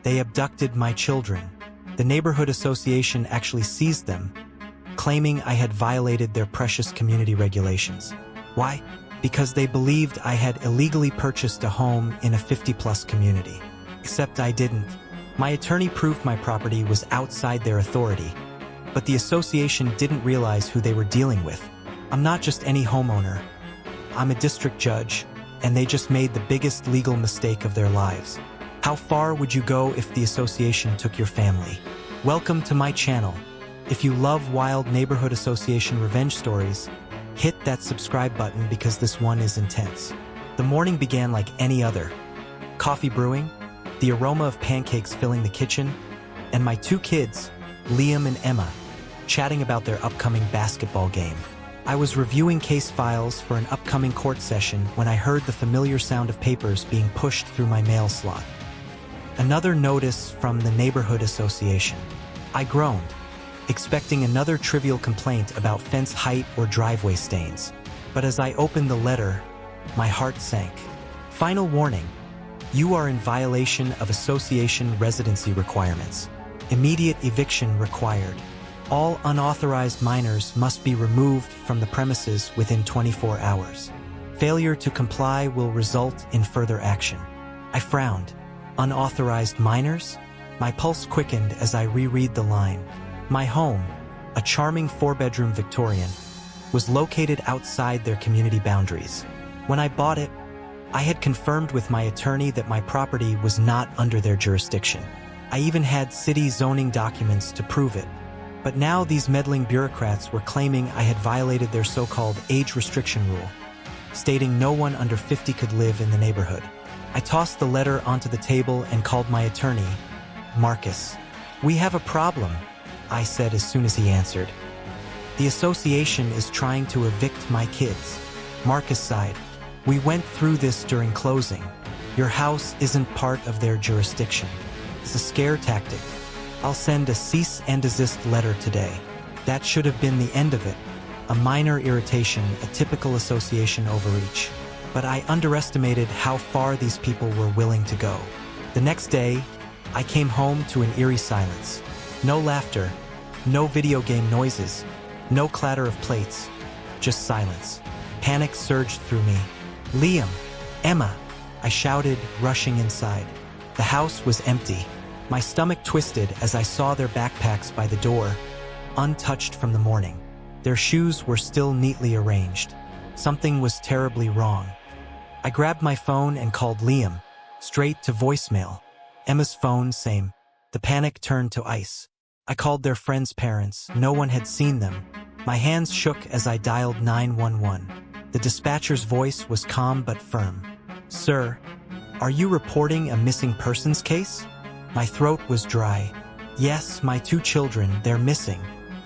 They abducted my children. The neighborhood association actually seized them, claiming I had violated their precious community regulations. Why? Because they believed I had illegally purchased a home in a 50-plus community. Except I didn't. My attorney proved my property was outside their authority, but the association didn't realize who they were dealing with. I'm not just any homeowner. I'm a district judge, and they just made the biggest legal mistake of their lives. How far would you go if the association took your family? Welcome to my channel. If you love wild neighborhood association revenge stories, hit that subscribe button because this one is intense. The morning began like any other. Coffee brewing, the aroma of pancakes filling the kitchen, and my two kids, Liam and Emma, chatting about their upcoming basketball game. I was reviewing case files for an upcoming court session when I heard the familiar sound of papers being pushed through my mail slot. Another notice from the neighborhood association. I groaned, expecting another trivial complaint about fence height or driveway stains. But as I opened the letter, my heart sank. Final warning: you are in violation of association residency requirements. Immediate eviction required. All unauthorized minors must be removed from the premises within 24 hours. Failure to comply will result in further action. I frowned. Unauthorized minors? My pulse quickened as I reread the line. My home, a charming 4-bedroom Victorian, was located outside their community boundaries. When I bought it, I had confirmed with my attorney that my property was not under their jurisdiction. I even had city zoning documents to prove it. But now these meddling bureaucrats were claiming I had violated their so-called age restriction rule, stating no one under 50 could live in the neighborhood. I tossed the letter onto the table and called my attorney, Marcus. "We have a problem," I said as soon as he answered. "The association is trying to evict my kids." Marcus sighed. "We went through this during closing. Your house isn't part of their jurisdiction. It's a scare tactic. I'll send a cease and desist letter today." That should have been the end of it. A minor irritation, a typical association overreach. But I underestimated how far these people were willing to go. The next day, I came home to an eerie silence. No laughter, no video game noises, no clatter of plates, just silence. Panic surged through me. "Liam! Emma!" I shouted, rushing inside. The house was empty. My stomach twisted as I saw their backpacks by the door, untouched from the morning. Their shoes were still neatly arranged. Something was terribly wrong. I grabbed my phone and called Liam, straight to voicemail. Emma's phone, same. The panic turned to ice. I called their friends' parents. No one had seen them. My hands shook as I dialed 911. The dispatcher's voice was calm but firm. "Sir, are you reporting a missing persons case?" My throat was dry. "Yes, my two children, they're missing."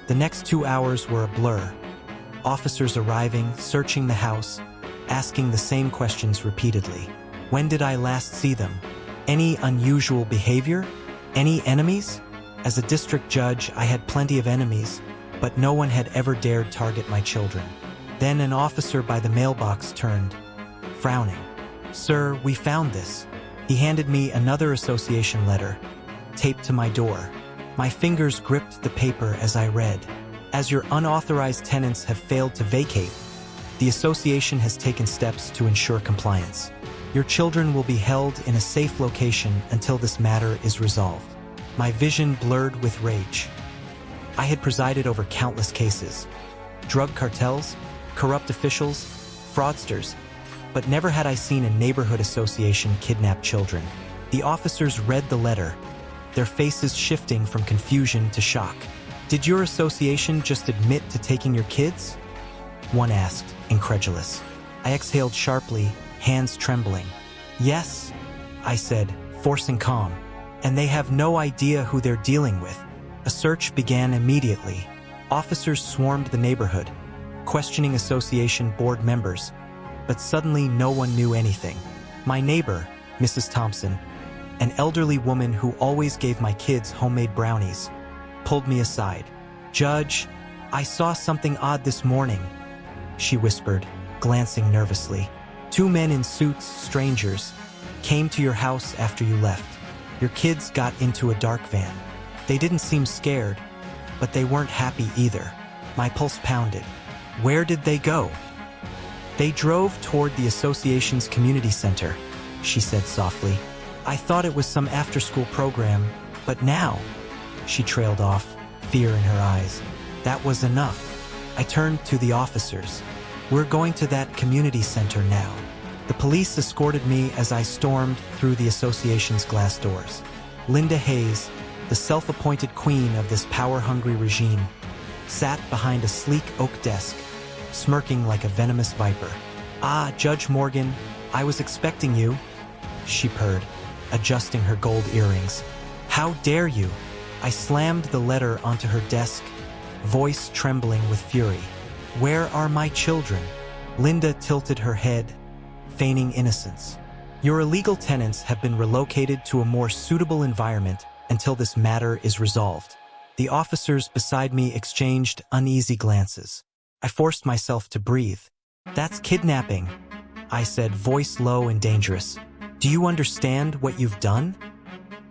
The next 2 hours were a blur. Officers arriving, searching the house, asking the same questions repeatedly. When did I last see them? Any unusual behavior? Any enemies? As a district judge, I had plenty of enemies, but no one had ever dared target my children. Then an officer by the mailbox turned, frowning. "Sir, we found this." He handed me another association letter, taped to my door. My fingers gripped the paper as I read. "As your unauthorized tenants have failed to vacate, the association has taken steps to ensure compliance. Your children will be held in a safe location until this matter is resolved." My vision blurred with rage. I had presided over countless cases. Drug cartels, corrupt officials, fraudsters, but never had I seen a neighborhood association kidnap children. The officers read the letter, their faces shifting from confusion to shock. "Did your association just admit to taking your kids?" one asked, incredulous. I exhaled sharply, hands trembling. "Yes," I said, forcing calm. "And they have no idea who they're dealing with." A search began immediately. Officers swarmed the neighborhood, questioning association board members, but suddenly no one knew anything. My neighbor, Mrs. Thompson, an elderly woman who always gave my kids homemade brownies, pulled me aside. "Judge, I saw something odd this morning," she whispered, glancing nervously. "Two men in suits, strangers, came to your house after you left. Your kids got into a dark van. They didn't seem scared, but they weren't happy either. My pulse pounded. Where did they go? They drove toward the association's community center, she said softly. I thought it was some after-school program, but now, she trailed off, fear in her eyes. That was enough. I turned to the officers. We're going to that community center now. The police escorted me as I stormed through the association's glass doors. Linda Hayes, the self-appointed queen of this power-hungry regime, sat behind a sleek oak desk, smirking like a venomous viper. Ah, Judge Morgan, I was expecting you, she purred, adjusting her gold earrings. How dare you? I slammed the letter onto her desk, voice trembling with fury. Where are my children? Linda tilted her head, feigning innocence. Your illegal tenants have been relocated to a more suitable environment until this matter is resolved. The officers beside me exchanged uneasy glances. I forced myself to breathe. That's kidnapping, I said, voice low and dangerous. Do you understand what you've done?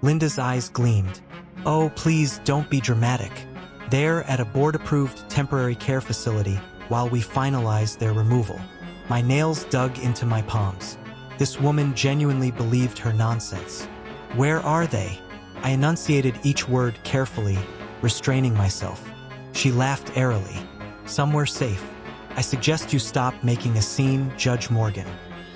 Linda's eyes gleamed. Oh, please don't be dramatic. They're at a board-approved temporary care facility while we finalize their removal. My nails dug into my palms. This woman genuinely believed her nonsense. Where are they? I enunciated each word carefully, restraining myself. She laughed airily. Somewhere safe. I suggest you stop making a scene, Judge Morgan.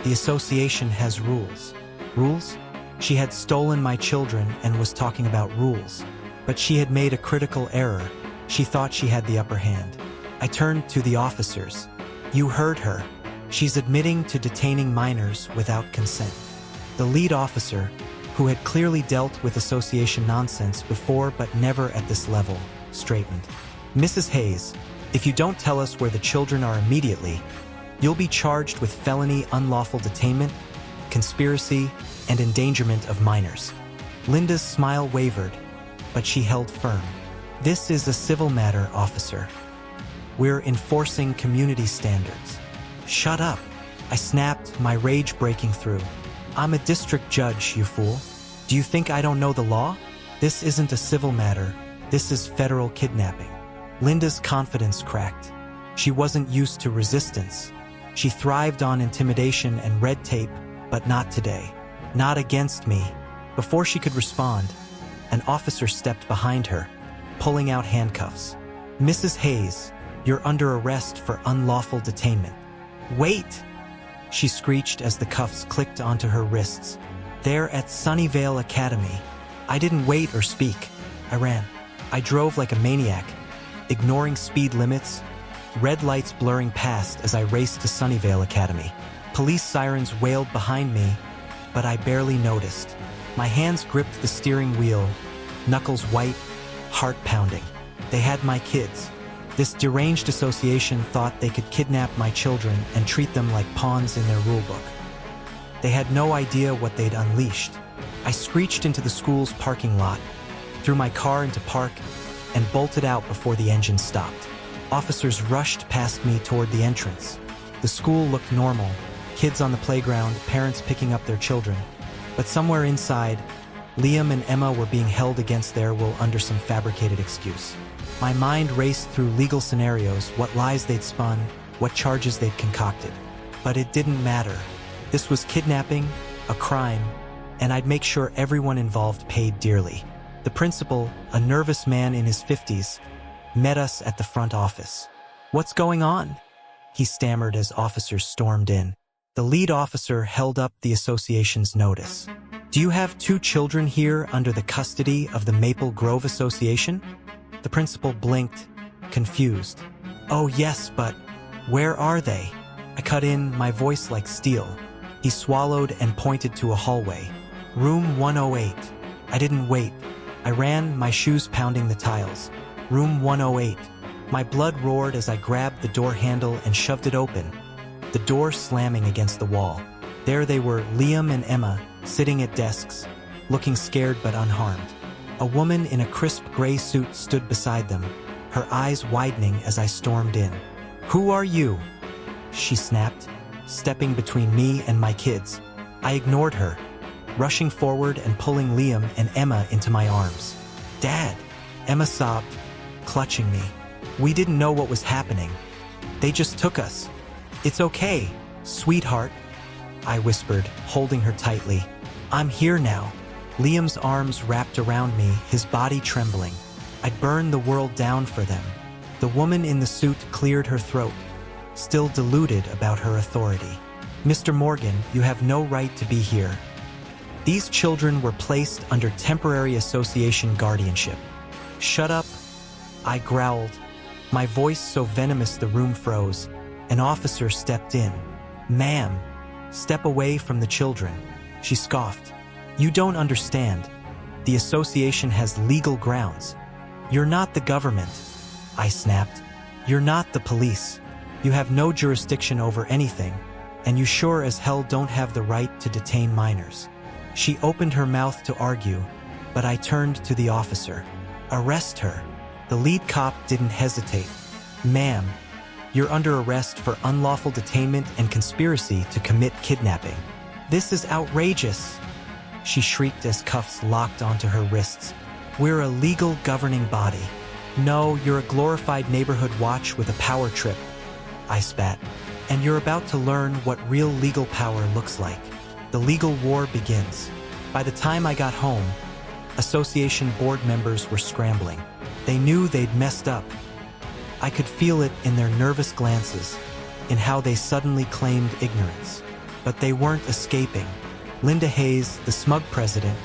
The association has rules. Rules? She had stolen my children and was talking about rules. But she had made a critical error. She thought she had the upper hand. I turned to the officers. You heard her. She's admitting to detaining minors without consent. The lead officer, who had clearly dealt with association nonsense before but never at this level, straightened. Mrs. Hayes, if you don't tell us where the children are immediately, you'll be charged with felony unlawful detainment, conspiracy, and endangerment of minors. Linda's smile wavered, but she held firm. This is a civil matter, officer. We're enforcing community standards. Shut up, I snapped, my rage breaking through. I'm a district judge, you fool. Do you think I don't know the law? This isn't a civil matter. This is federal kidnapping. Linda's confidence cracked. She wasn't used to resistance. She thrived on intimidation and red tape, but not today. Not against me. Before she could respond, an officer stepped behind her, pulling out handcuffs. Mrs. Hayes, you're under arrest for unlawful detainment. Wait! She screeched as the cuffs clicked onto her wrists. They're at Sunnyvale Academy. I didn't wait or speak. I ran. I drove like a maniac, ignoring speed limits, red lights blurring past as I raced to Sunnyvale Academy. Police sirens wailed behind me, but I barely noticed. My hands gripped the steering wheel, knuckles white, heart pounding. They had my kids. This deranged association thought they could kidnap my children and treat them like pawns in their rulebook. They had no idea what they'd unleashed. I screeched into the school's parking lot, threw my car into park, and bolted out before the engine stopped. Officers rushed past me toward the entrance. The school looked normal, kids on the playground, parents picking up their children. But somewhere inside, Liam and Emma were being held against their will under some fabricated excuse. My mind raced through legal scenarios, what lies they'd spun, what charges they'd concocted. But it didn't matter. This was kidnapping, a crime, and I'd make sure everyone involved paid dearly. The principal, a nervous man in his 50s, met us at the front office. What's going on? He stammered as officers stormed in. The lead officer held up the association's notice. Do you have 2 children here under the custody of the Maple Grove Association? The principal blinked, confused. Oh yes, but where are they? I cut in, my voice like steel. He swallowed and pointed to a hallway. Room 108. I didn't wait. I ran, my shoes pounding the tiles. Room 108. My blood roared as I grabbed the door handle and shoved it open, the door slamming against the wall. There they were, Liam and Emma, sitting at desks, looking scared but unharmed. A woman in a crisp gray suit stood beside them, her eyes widening as I stormed in. Who are you? She snapped, stepping between me and my kids. I ignored her. rushing forward and pulling Liam and Emma into my arms. "Dad," Emma sobbed, clutching me. "We didn't know what was happening. They just took us." "It's okay, sweetheart," I whispered, holding her tightly. "I'm here now." Liam's arms wrapped around me, his body trembling. I'd burn the world down for them. The woman in the suit cleared her throat, still deluded about her authority. "Mr. Morgan, you have no right to be here. These children were placed under temporary association guardianship." "Shut up," I growled, my voice so venomous the room froze. An officer stepped in. "Ma'am, step away from the children," she scoffed. "You don't understand. The association has legal grounds. You're not the government," I snapped. "You're not the police. You have no jurisdiction over anything, and you sure as hell don't have the right to detain minors." She opened her mouth to argue, but I turned to the officer. "Arrest her." The lead cop didn't hesitate. "Ma'am, you're under arrest for unlawful detainment and conspiracy to commit kidnapping." "This is outrageous," she shrieked as cuffs locked onto her wrists. "We're a legal governing body." "No, you're a glorified neighborhood watch with a power trip," I spat. "And you're about to learn what real legal power looks like. The legal war begins." By the time I got home, association board members were scrambling. They knew they'd messed up. I could feel it in their nervous glances, in how they suddenly claimed ignorance. But they weren't escaping. Linda Hayes, the smug president,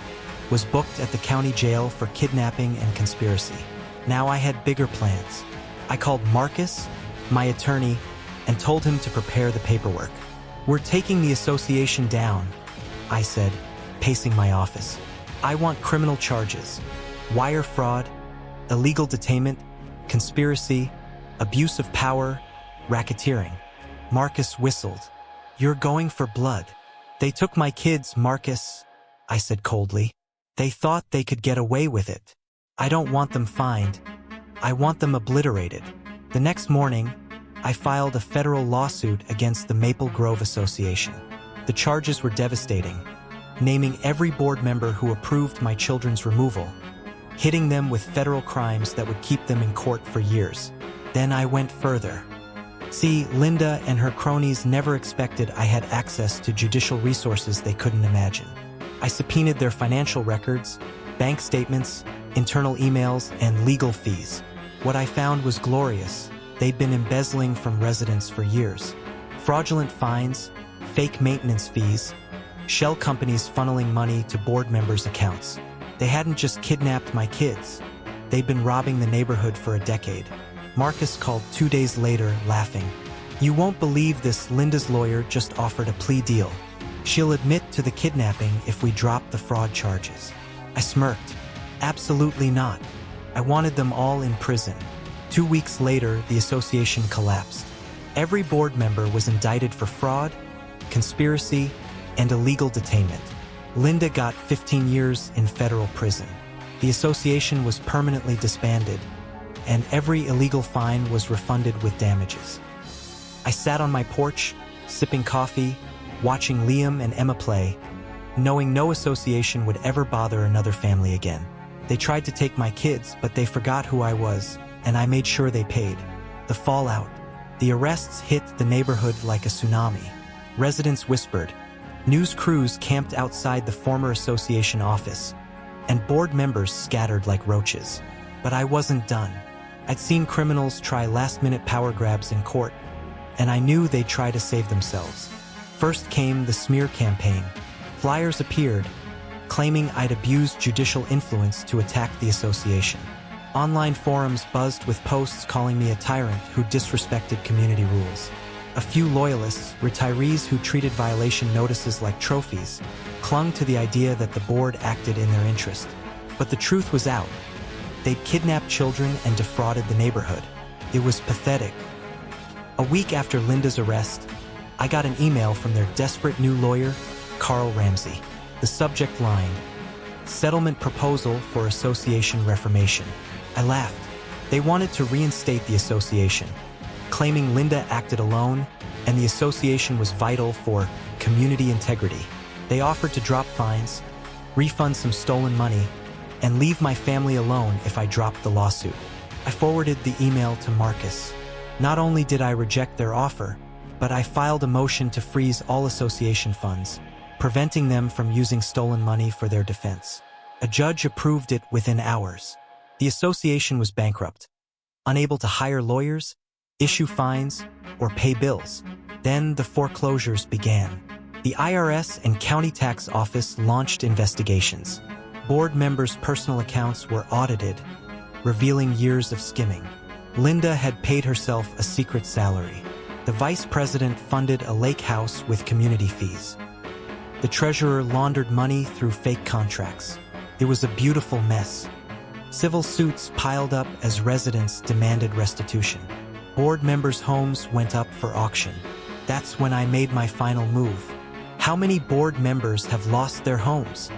was booked at the county jail for kidnapping and conspiracy. Now I had bigger plans. I called Marcus, my attorney, and told him to prepare the paperwork. "We're taking the association down," I said, pacing my office. "I want criminal charges: wire fraud, illegal detainment, conspiracy, abuse of power, racketeering." Marcus whistled. "You're going for blood." "They took my kids, Marcus," I said coldly. "They thought they could get away with it. I don't want them fined. I want them obliterated." The next morning, I filed a federal lawsuit against the Maple Grove Association. The charges were devastating, naming every board member who approved my children's removal, hitting them with federal crimes that would keep them in court for years. Then I went further. See, Linda and her cronies never expected I had access to judicial resources they couldn't imagine. I subpoenaed their financial records, bank statements, internal emails, and legal fees. What I found was glorious. They'd been embezzling from residents for years. Fraudulent fines, fake maintenance fees, shell companies funneling money to board members' accounts. They hadn't just kidnapped my kids. They'd been robbing the neighborhood for a decade. Marcus called 2 days later, laughing. "You won't believe this, Linda's lawyer just offered a plea deal. She'll admit to the kidnapping if we drop the fraud charges." I smirked. "Absolutely not. I wanted them all in prison." 2 weeks later, the association collapsed. Every board member was indicted for fraud, conspiracy, and illegal detainment. Linda got 15 years in federal prison. The association was permanently disbanded, and every illegal fine was refunded with damages. I sat on my porch, sipping coffee, watching Liam and Emma play, knowing no association would ever bother another family again. They tried to take my kids, but they forgot who I was, and I made sure they paid. The fallout. The arrests hit the neighborhood like a tsunami. Residents whispered. News crews camped outside the former association office, and board members scattered like roaches. But I wasn't done. I'd seen criminals try last-minute power grabs in court, and I knew they'd try to save themselves. First came the smear campaign. Flyers appeared, claiming I'd abused judicial influence to attack the association. Online forums buzzed with posts calling me a tyrant who disrespected community rules. A few loyalists, retirees who treated violation notices like trophies, clung to the idea that the board acted in their interest. But the truth was out. They'd kidnapped children and defrauded the neighborhood. It was pathetic. A week after Linda's arrest, I got an email from their desperate new lawyer, Carl Ramsey. The subject line, "Settlement Proposal for Association Reformation." I laughed. They wanted to reinstate the association, claiming Linda acted alone and the association was vital for community integrity. They offered to drop fines, refund some stolen money, and leave my family alone if I dropped the lawsuit. I forwarded the email to Marcus. Not only did I reject their offer, but I filed a motion to freeze all association funds, preventing them from using stolen money for their defense. A judge approved it within hours. The association was bankrupt, unable to hire lawyers, issue fines, or pay bills. Then the foreclosures began. The IRS and county tax office launched investigations. Board members' personal accounts were audited, revealing years of skimming. Linda had paid herself a secret salary. The vice president funded a lake house with community fees. The treasurer laundered money through fake contracts. It was a beautiful mess. Civil suits piled up as residents demanded restitution. Board members' homes went up for auction. That's when I made my final move. How many board members have lost their homes?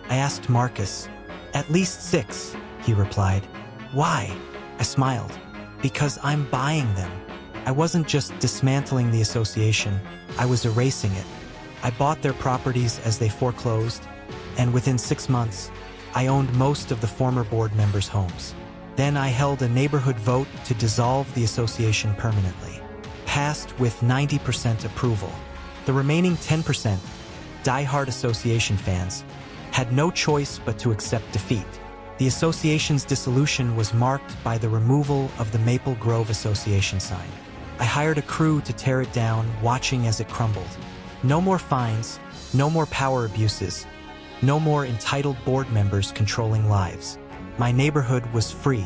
I asked Marcus. At least 6, he replied. Why? I smiled. Because I'm buying them. I wasn't just dismantling the association, I was erasing it. I bought their properties as they foreclosed, and within 6 months, I owned most of the former board members' homes. Then I held a neighborhood vote to dissolve the association permanently. Passed with 90% approval. The remaining 10%, die-hard association fans, had no choice but to accept defeat. The association's dissolution was marked by the removal of the Maple Grove Association sign. I hired a crew to tear it down, watching as it crumbled. No more fines, no more power abuses, no more entitled board members controlling lives. My neighborhood was free.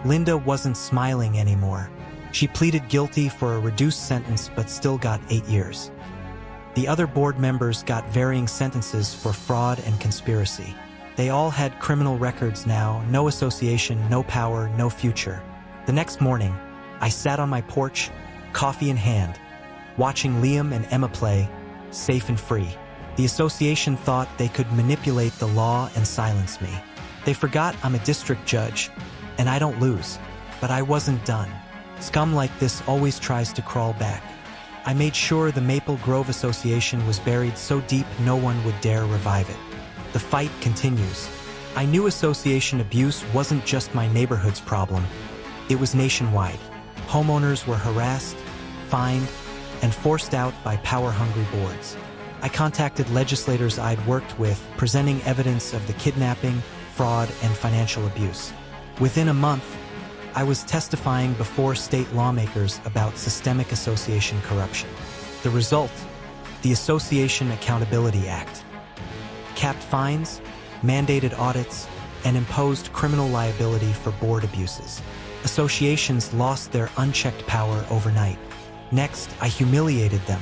Linda wasn't smiling anymore. She pleaded guilty for a reduced sentence but still got 8 years. The other board members got varying sentences for fraud and conspiracy. They all had criminal records now, no association, no power, no future. The next morning, I sat on my porch, coffee in hand, watching Liam and Emma play, safe and free. The association thought they could manipulate the law and silence me. They forgot I'm a district judge, and I don't lose. But I wasn't done. Scum like this always tries to crawl back. I made sure the Maple Grove Association was buried so deep no one would dare revive it. The fight continues. I knew association abuse wasn't just my neighborhood's problem. It was nationwide. Homeowners were harassed, fined, and forced out by power-hungry boards. I contacted legislators I'd worked with, presenting evidence of the kidnapping, fraud, and financial abuse. Within a month, I was testifying before state lawmakers about systemic association corruption. The result, the Association Accountability Act. Capped fines, mandated audits, and imposed criminal liability for board abuses. Associations lost their unchecked power overnight. Next, I humiliated them.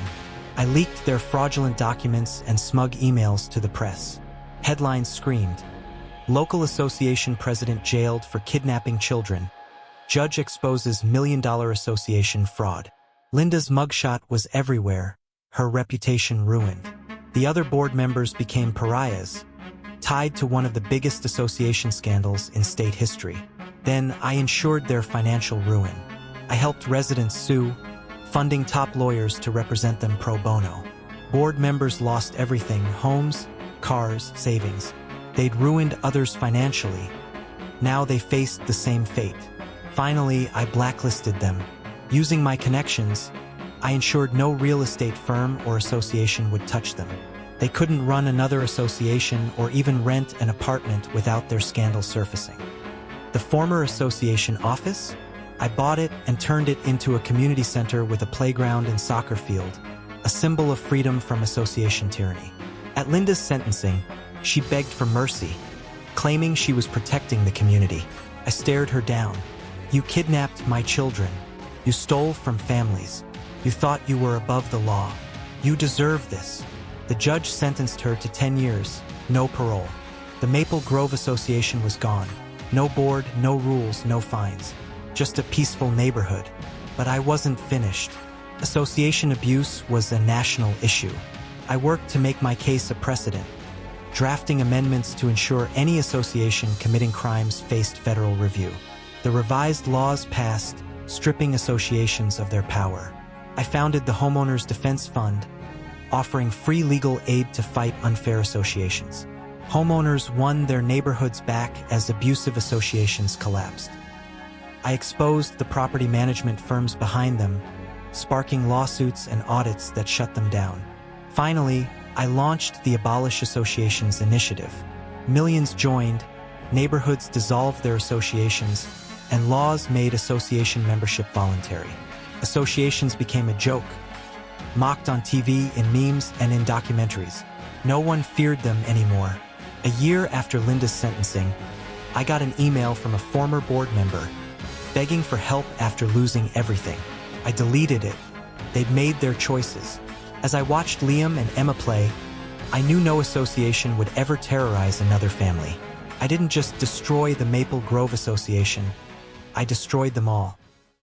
I leaked their fraudulent documents and smug emails to the press. Headlines screamed, "Local association president jailed for kidnapping children. Judge exposes $1 million association fraud." Linda's mugshot was everywhere, her reputation ruined. The other board members became pariahs, tied to one of the biggest association scandals in state history. Then I ensured their financial ruin. I helped residents sue, funding top lawyers to represent them pro bono. Board members lost everything: homes, cars, savings. They'd ruined others financially. Now they faced the same fate. Finally, I blacklisted them. Using my connections, I ensured no real estate firm or association would touch them. They couldn't run another association or even rent an apartment without their scandal surfacing. The former association office? I bought it and turned it into a community center with a playground and soccer field, a symbol of freedom from association tyranny. At Linda's sentencing, she begged for mercy, claiming she was protecting the community. I stared her down. "You kidnapped my children. You stole from families. You thought you were above the law. You deserve this." The judge sentenced her to 10 years, no parole. The Maple Grove Association was gone. No board, no rules, no fines. Just a peaceful neighborhood. But I wasn't finished. Association abuse was a national issue. I worked to make my case a precedent, drafting amendments to ensure any association committing crimes faced federal review. The revised laws passed, stripping associations of their power. I founded the Homeowners Defense Fund, offering free legal aid to fight unfair associations. Homeowners won their neighborhoods back as abusive associations collapsed. I exposed the property management firms behind them, sparking lawsuits and audits that shut them down. Finally, I launched the Abolish Associations initiative. Millions joined, neighborhoods dissolved their associations, and laws made association membership voluntary. Associations became a joke, mocked on TV, in memes, and in documentaries. No one feared them anymore. A year after Linda's sentencing, I got an email from a former board member begging for help after losing everything. I deleted it. They'd made their choices. As I watched Liam and Emma play, I knew no association would ever terrorize another family. I didn't just destroy the Maple Grove Association, I destroyed them all.